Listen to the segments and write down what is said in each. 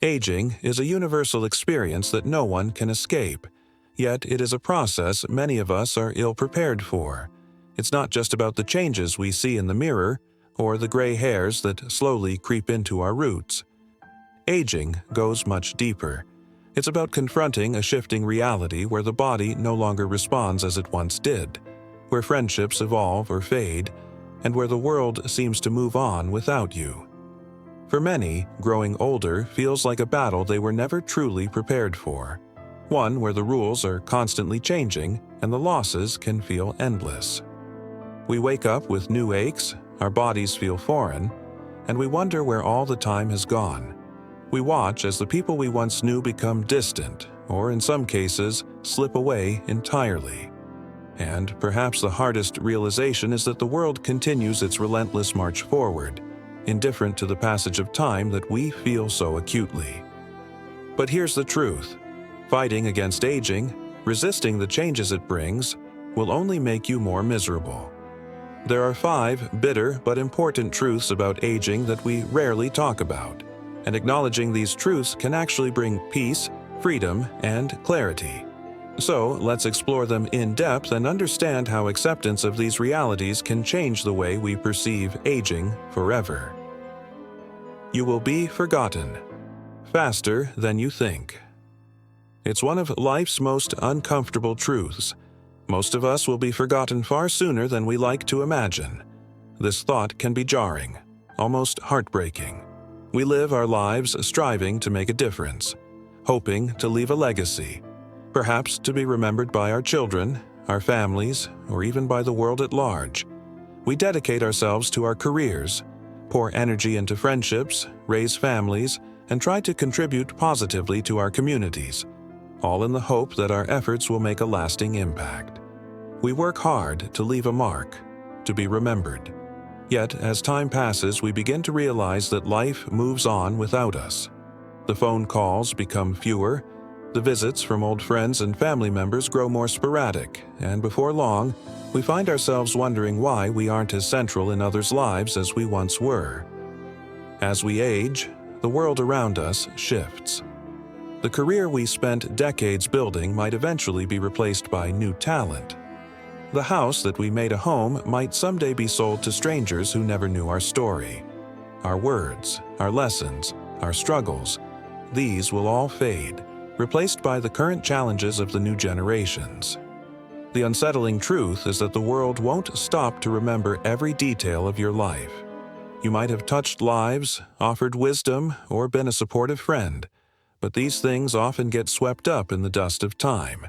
Aging is a universal experience that no one can escape, yet it is a process many of us are ill-prepared for. It's not just about the changes we see in the mirror or the gray hairs that slowly creep into our roots. Aging goes much deeper. It's about confronting a shifting reality where the body no longer responds as it once did, where friendships evolve or fade, and where the world seems to move on without you. For many, growing older feels like a battle they were never truly prepared for, one where the rules are constantly changing and the losses can feel endless. We wake up with new aches, our bodies feel foreign, and we wonder where all the time has gone. We watch as the people we once knew become distant, or in some cases, slip away entirely. And perhaps the hardest realization is that the world continues its relentless march forward, indifferent to the passage of time that we feel so acutely. But here's the truth. Fighting against aging, resisting the changes it brings, will only make you more miserable. There are 5 bitter but important truths about aging that we rarely talk about, and acknowledging these truths can actually bring peace, freedom, and clarity. So, let's explore them in depth and understand how acceptance of these realities can change the way we perceive aging forever. You will be forgotten faster than you think. It's one of life's most uncomfortable truths. Most of us will be forgotten far sooner than we like to imagine. This thought can be jarring, almost heartbreaking. We live our lives striving to make a difference, hoping to leave a legacy, perhaps to be remembered by our children, our families, or even by the world at large. We dedicate ourselves to our careers, pour energy into friendships, raise families, and try to contribute positively to our communities, all in the hope that our efforts will make a lasting impact. We work hard to leave a mark, to be remembered. Yet, as time passes, we begin to realize that life moves on without us. The phone calls become fewer, the visits from old friends and family members grow more sporadic, and before long, we find ourselves wondering why we aren't as central in others' lives as we once were. As we age, the world around us shifts. The career we spent decades building might eventually be replaced by new talent. The house that we made a home might someday be sold to strangers who never knew our story. Our words, our lessons, our struggles, these will all fade, replaced by the current challenges of the new generations. The unsettling truth is that the world won't stop to remember every detail of your life. You might have touched lives, offered wisdom, or been a supportive friend, but these things often get swept up in the dust of time.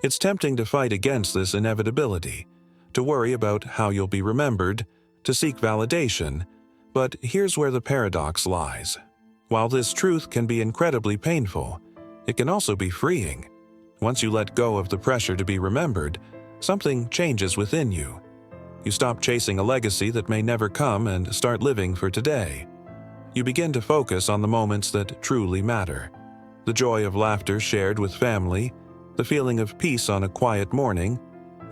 It's tempting to fight against this inevitability, to worry about how you'll be remembered, to seek validation, but here's where the paradox lies. While this truth can be incredibly painful, it can also be freeing. Once you let go of the pressure to be remembered, something changes within you. You stop chasing a legacy that may never come and start living for today. You begin to focus on the moments that truly matter. The joy of laughter shared with family, the feeling of peace on a quiet morning,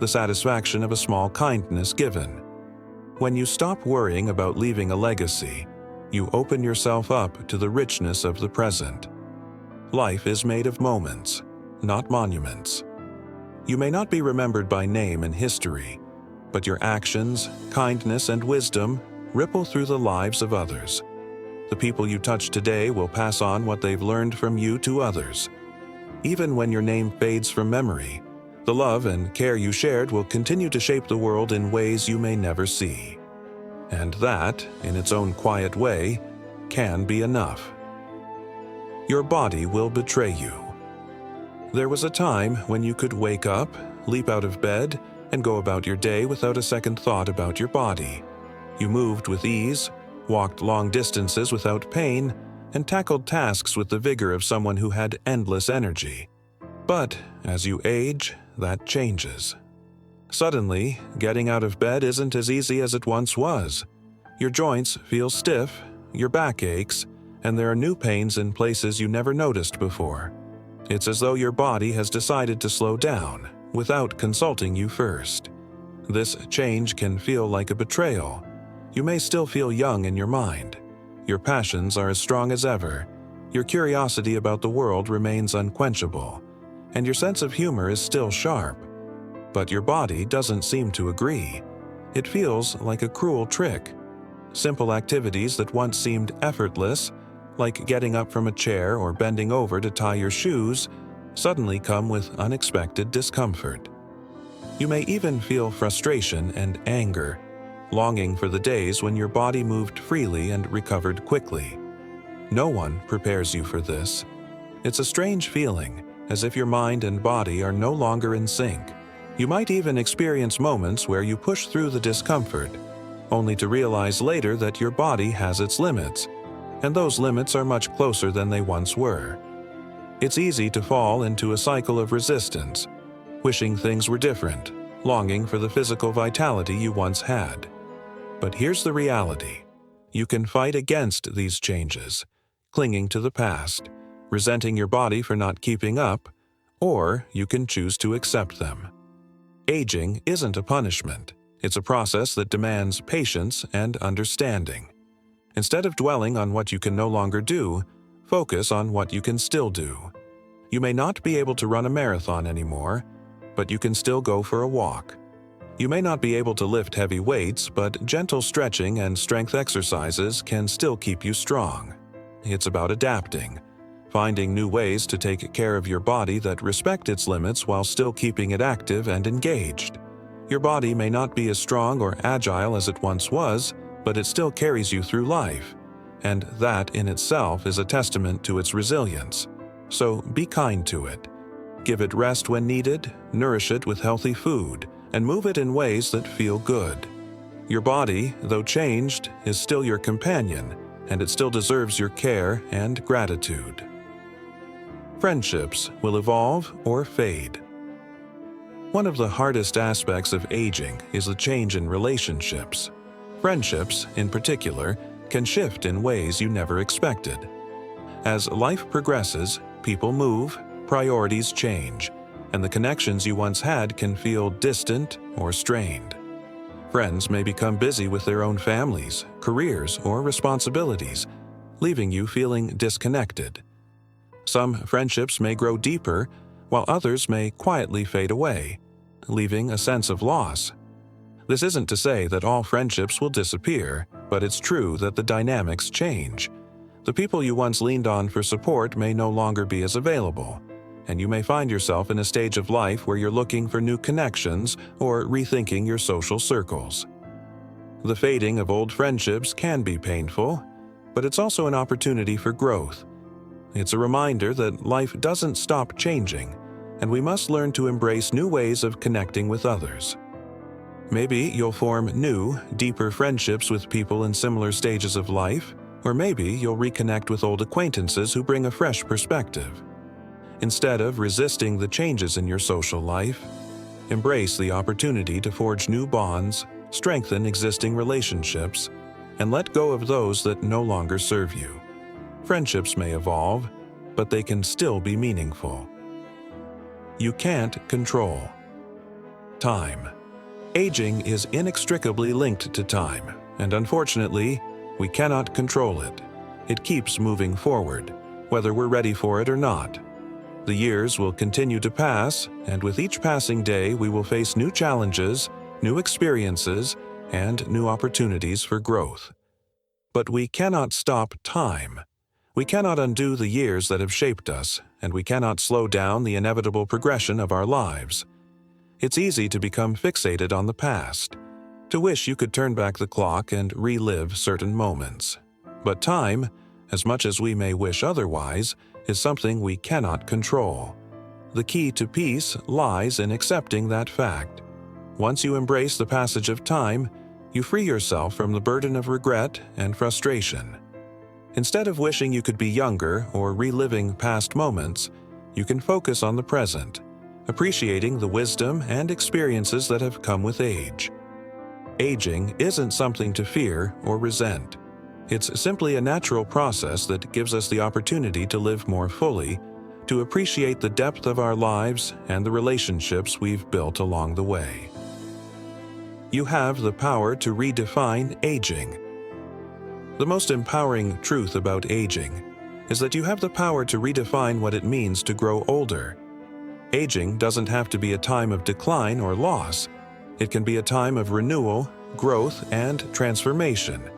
the satisfaction of a small kindness given. When you stop worrying about leaving a legacy, you open yourself up to the richness of the present. Life is made of moments, not monuments. You may not be remembered by name and history, but your actions, kindness, and wisdom ripple through the lives of others. The people you touch today will pass on what they've learned from you to others. Even when your name fades from memory, the love and care you shared will continue to shape the world in ways you may never see. And that, in its own quiet way, can be enough. Your body will betray you. There was a time when you could wake up, leap out of bed, and go about your day without a second thought about your body. You moved with ease, walked long distances without pain, and tackled tasks with the vigor of someone who had endless energy. But as you age, that changes. Suddenly, getting out of bed isn't as easy as it once was. Your joints feel stiff, your back aches, and there are new pains in places you never noticed before. It's as though your body has decided to slow down without consulting you first. This change can feel like a betrayal. You may still feel young in your mind. Your passions are as strong as ever. Your curiosity about the world remains unquenchable, and your sense of humor is still sharp. But your body doesn't seem to agree. It feels like a cruel trick. Simple activities that once seemed effortless, like getting up from a chair or bending over to tie your shoes, suddenly come with unexpected discomfort. You may even feel frustration and anger, longing for the days when your body moved freely and recovered quickly. No one prepares you for this. It's a strange feeling, as if your mind and body are no longer in sync. You might even experience moments where you push through the discomfort, only to realize later that your body has its limits, and those limits are much closer than they once were. It's easy to fall into a cycle of resistance, wishing things were different, longing for the physical vitality you once had. But here's the reality. You can fight against these changes, clinging to the past, resenting your body for not keeping up, or you can choose to accept them. Aging isn't a punishment. It's a process that demands patience and understanding. Instead of dwelling on what you can no longer do, focus on what you can still do. You may not be able to run a marathon anymore, but you can still go for a walk. You may not be able to lift heavy weights, but gentle stretching and strength exercises can still keep you strong. It's about adapting, finding new ways to take care of your body that respect its limits while still keeping it active and engaged. Your body may not be as strong or agile as it once was, but it still carries you through life, and that in itself is a testament to its resilience. So be kind to it. Give it rest when needed, nourish it with healthy food, and move it in ways that feel good. Your body, though changed, is still your companion, and it still deserves your care and gratitude. Friendships will evolve or fade. One of the hardest aspects of aging is the change in relationships. Friendships, in particular, can shift in ways you never expected. As life progresses, people move, priorities change, and the connections you once had can feel distant or strained. Friends may become busy with their own families, careers, or responsibilities, leaving you feeling disconnected. Some friendships may grow deeper, while others may quietly fade away, leaving a sense of loss. This isn't to say that all friendships will disappear, but it's true that the dynamics change. The people you once leaned on for support may no longer be as available, and you may find yourself in a stage of life where you're looking for new connections or rethinking your social circles. The fading of old friendships can be painful, but it's also an opportunity for growth. It's a reminder that life doesn't stop changing, and we must learn to embrace new ways of connecting with others. Maybe you'll form new, deeper friendships with people in similar stages of life, or maybe you'll reconnect with old acquaintances who bring a fresh perspective. Instead of resisting the changes in your social life, embrace the opportunity to forge new bonds, strengthen existing relationships, and let go of those that no longer serve you. Friendships may evolve, but they can still be meaningful. You can't control time. Aging is inextricably linked to time, and unfortunately, we cannot control it. It keeps moving forward, whether we're ready for it or not. The years will continue to pass, and with each passing day we will face new challenges, new experiences, and new opportunities for growth. But we cannot stop time. We cannot undo the years that have shaped us, and we cannot slow down the inevitable progression of our lives. It's easy to become fixated on the past, to wish you could turn back the clock and relive certain moments. But time, as much as we may wish otherwise, is something we cannot control. The key to peace lies in accepting that fact. Once you embrace the passage of time, you free yourself from the burden of regret and frustration. Instead of wishing you could be younger or reliving past moments, you can focus on the present, appreciating the wisdom and experiences that have come with age. Aging isn't something to fear or resent. It's simply a natural process that gives us the opportunity to live more fully, to appreciate the depth of our lives and the relationships we've built along the way. You have the power to redefine aging. The most empowering truth about aging is that you have the power to redefine what it means to grow older. Aging doesn't have to be a time of decline or loss. It can be a time of renewal, growth, and transformation.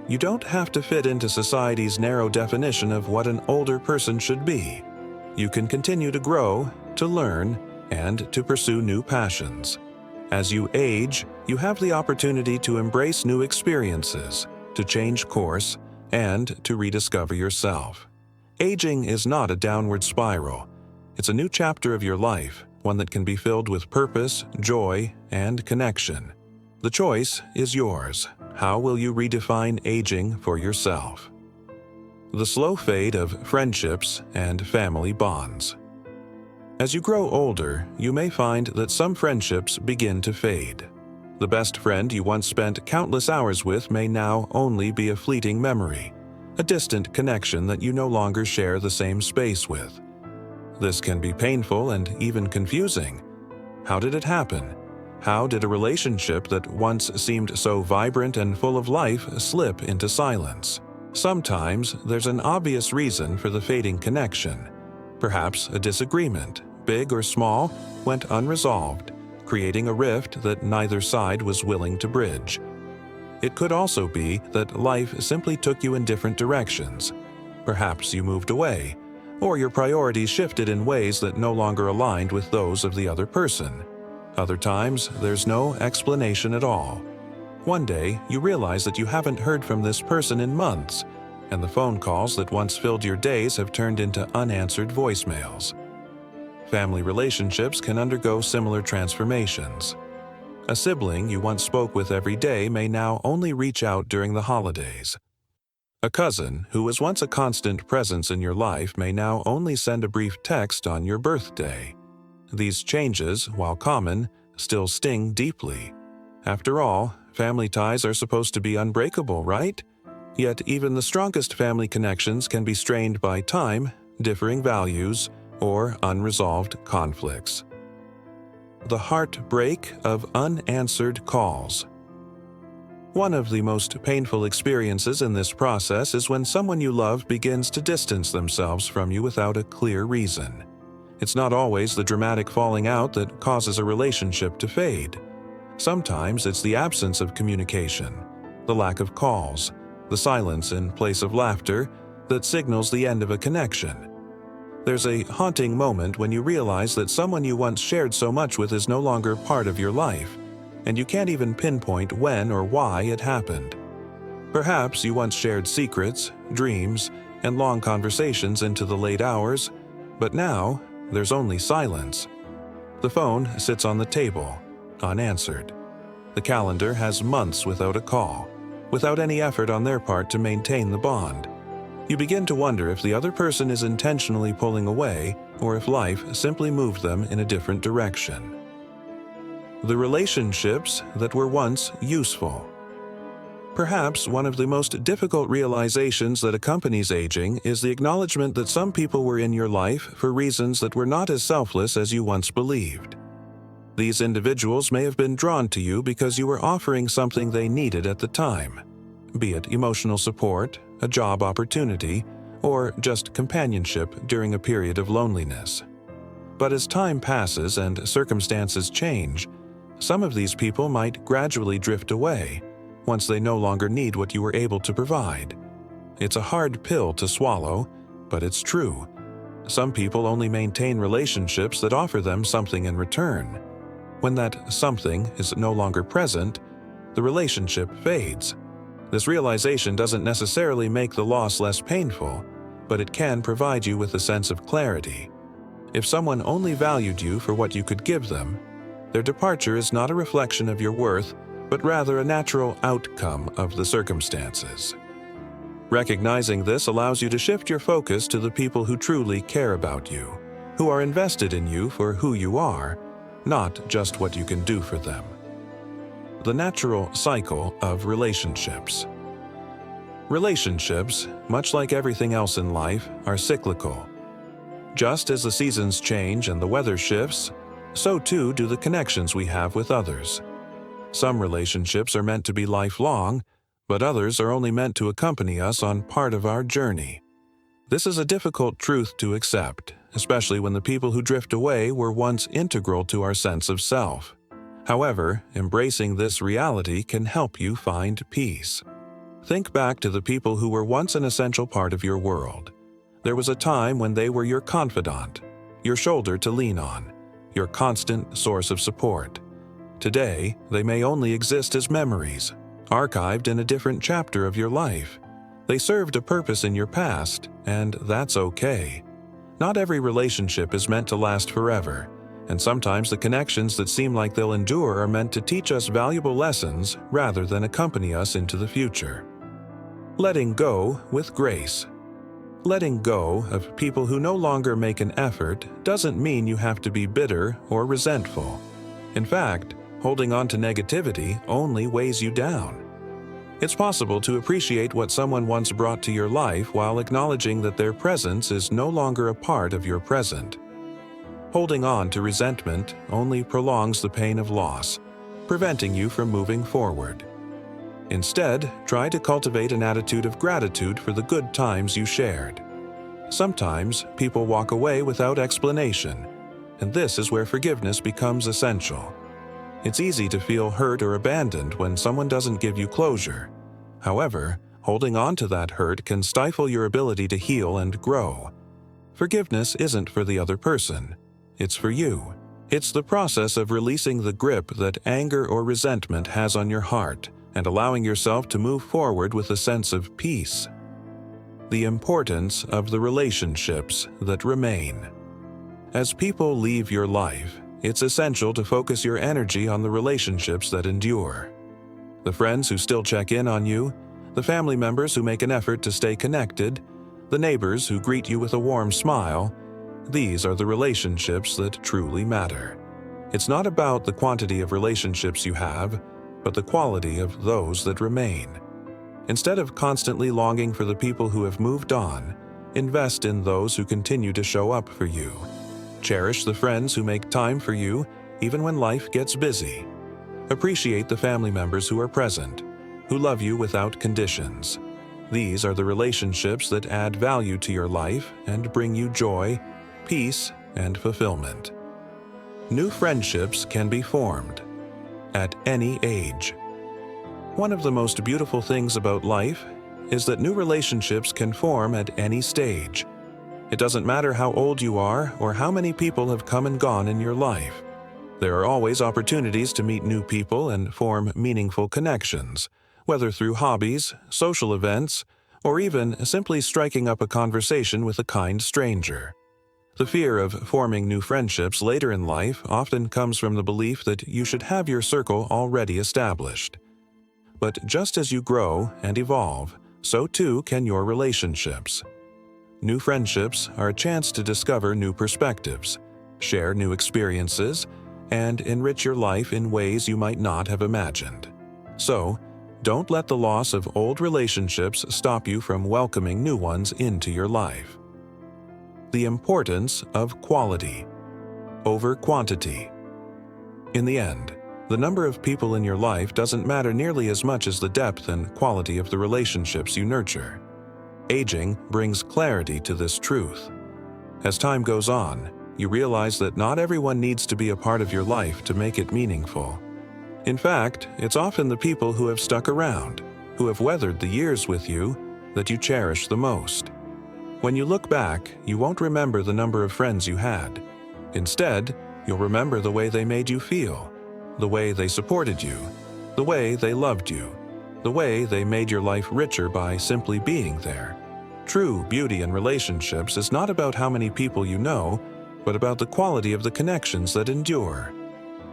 You don't have to fit into society's narrow definition of what an older person should be. You can continue to grow, to learn, and to pursue new passions. As you age, you have the opportunity to embrace new experiences, to change course, and to rediscover yourself. Aging is not a downward spiral. It's a new chapter of your life, one that can be filled with purpose, joy, and connection. The choice is yours. How will you redefine aging for yourself? The slow fade of friendships and family bonds. As you grow older, you may find that some friendships begin to fade. The best friend you once spent countless hours with may now only be a fleeting memory, a distant connection that you no longer share the same space with. This can be painful and even confusing. How did it happen? How did a relationship that once seemed so vibrant and full of life slip into silence? Sometimes there's an obvious reason for the fading connection. Perhaps a disagreement, big or small, went unresolved, creating a rift that neither side was willing to bridge. It could also be that life simply took you in different directions. Perhaps you moved away, or your priorities shifted in ways that no longer aligned with those of the other person. Other times, there's no explanation at all. One day, you realize that you haven't heard from this person in months, and the phone calls that once filled your days have turned into unanswered voicemails. Family relationships can undergo similar transformations. A sibling you once spoke with every day may now only reach out during the holidays. A cousin who was once a constant presence in your life may now only send a brief text on your birthday. These changes, while common, still sting deeply. After all, family ties are supposed to be unbreakable, right? Yet even the strongest family connections can be strained by time, differing values, or unresolved conflicts. The heartbreak of unanswered calls. One of the most painful experiences in this process is when someone you love begins to distance themselves from you without a clear reason. It's not always the dramatic falling out that causes a relationship to fade. Sometimes it's the absence of communication, the lack of calls, the silence in place of laughter that signals the end of a connection. There's a haunting moment when you realize that someone you once shared so much with is no longer part of your life, and you can't even pinpoint when or why it happened. Perhaps you once shared secrets, dreams, and long conversations into the late hours, but now there's only silence. The phone sits on the table, unanswered. The calendar has months without a call, without any effort on their part to maintain the bond. You begin to wonder if the other person is intentionally pulling away or if life simply moved them in a different direction. The relationships that were once useful. Perhaps one of the most difficult realizations that accompanies aging is the acknowledgement that some people were in your life for reasons that were not as selfless as you once believed. These individuals may have been drawn to you because you were offering something they needed at the time, be it emotional support, a job opportunity, or just companionship during a period of loneliness. But as time passes and circumstances change, some of these people might gradually drift away once they no longer need what you were able to provide. It's a hard pill to swallow, but it's true. Some people only maintain relationships that offer them something in return. When that something is no longer present, the relationship fades. This realization doesn't necessarily make the loss less painful, but it can provide you with a sense of clarity. If someone only valued you for what you could give them, their departure is not a reflection of your worth, but rather a natural outcome of the circumstances. Recognizing this allows you to shift your focus to the people who truly care about you, who are invested in you for who you are, not just what you can do for them. The natural cycle of relationships. Relationships, much like everything else in life, are cyclical. Just as the seasons change and the weather shifts, so too do the connections we have with others. Some relationships are meant to be lifelong, but others are only meant to accompany us on part of our journey. This is a difficult truth to accept, especially when the people who drift away were once integral to our sense of self. However, embracing this reality can help you find peace. Think back to the people who were once an essential part of your world. There was a time when they were your confidant, your shoulder to lean on, your constant source of support. Today, they may only exist as memories, archived in a different chapter of your life. They served a purpose in your past, and that's okay. Not every relationship is meant to last forever, and sometimes the connections that seem like they'll endure are meant to teach us valuable lessons rather than accompany us into the future. Letting go with grace. Letting go of people who no longer make an effort doesn't mean you have to be bitter or resentful. In fact, holding on to negativity only weighs you down. It's possible to appreciate what someone once brought to your life while acknowledging that their presence is no longer a part of your present. Holding on to resentment only prolongs the pain of loss, preventing you from moving forward. Instead, try to cultivate an attitude of gratitude for the good times you shared. Sometimes, people walk away without explanation, and this is where forgiveness becomes essential. It's easy to feel hurt or abandoned when someone doesn't give you closure. However, holding on to that hurt can stifle your ability to heal and grow. Forgiveness isn't for the other person. It's for you. It's the process of releasing the grip that anger or resentment has on your heart and allowing yourself to move forward with a sense of peace. The importance of the relationships that remain. As people leave your life, it's essential to focus your energy on the relationships that endure. The friends who still check in on you, the family members who make an effort to stay connected, the neighbors who greet you with a warm smile, these are the relationships that truly matter. It's not about the quantity of relationships you have, but the quality of those that remain. Instead of constantly longing for the people who have moved on, invest in those who continue to show up for you. Cherish the friends who make time for you, even when life gets busy. Appreciate the family members who are present, who love you without conditions. These are the relationships that add value to your life and bring you joy, peace, and fulfillment. New friendships can be formed at any age. One of the most beautiful things about life is that new relationships can form at any stage. It doesn't matter how old you are or how many people have come and gone in your life. There are always opportunities to meet new people and form meaningful connections, whether through hobbies, social events, or even simply striking up a conversation with a kind stranger. The fear of forming new friendships later in life often comes from the belief that you should have your circle already established. But just as you grow and evolve, so too can your relationships. New friendships are a chance to discover new perspectives, share new experiences, and enrich your life in ways you might not have imagined. So, don't let the loss of old relationships stop you from welcoming new ones into your life. The importance of quality over quantity. In the end, the number of people in your life doesn't matter nearly as much as the depth and quality of the relationships you nurture. Aging brings clarity to this truth. As time goes on, you realize that not everyone needs to be a part of your life to make it meaningful. In fact, it's often the people who have stuck around, who have weathered the years with you, that you cherish the most. When you look back, you won't remember the number of friends you had. Instead, you'll remember the way they made you feel, the way they supported you, the way they loved you, the way they made your life richer by simply being there. True beauty in relationships is not about how many people you know, but about the quality of the connections that endure.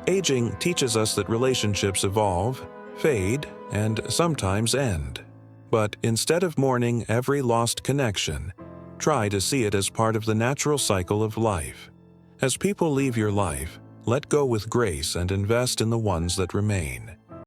Aging teaches us that relationships evolve, fade, and sometimes end. But instead of mourning every lost connection, try to see it as part of the natural cycle of life. As people leave your life, let go with grace and invest in the ones that remain.